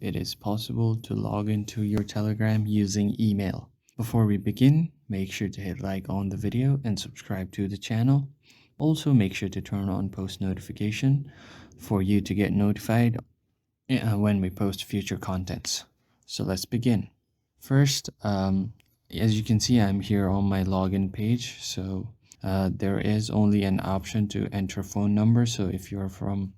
it is possible to log into your Telegram using email. Before we begin, make sure to hit like on the video and subscribe to the channel. Also, make sure to turn on post notification for you to get notified when we post future contents. So let's begin. First, as you can see, I'm here on my login page. So there is only an option to enter phone number. So if you're from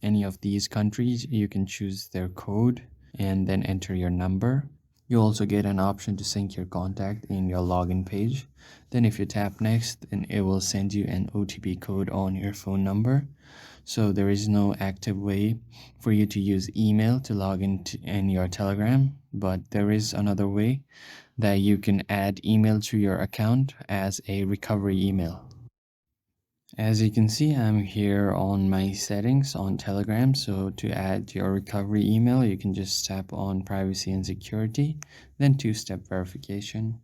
any of these countries, you can choose their code and then enter your number. You also get an option to sync your contact in your login page. Then if you tap next, then it will send you an OTP code on your phone number. So there is no active way for you to use email to log in your Telegram, but there is another way that you can add email to your account as a recovery email. As you can see, I'm here on my settings on Telegram. So to add your recovery email, you can just tap on privacy and security, then two-step verification.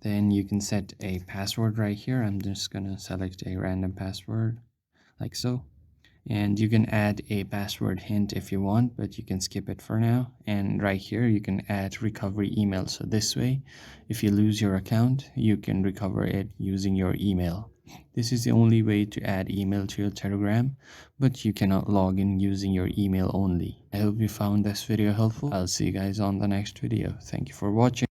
Then you can set a password right here. I'm just gonna select a random password like so. And you can add a password hint if you want, but you can skip it for now. And right here you can add recovery email. So this way, if you lose your account, you can recover it using your email. This is the only way to add email to your Telegram, but you cannot log in using your email only. I hope you found this video helpful. I'll see you guys on the next video. Thank you for watching.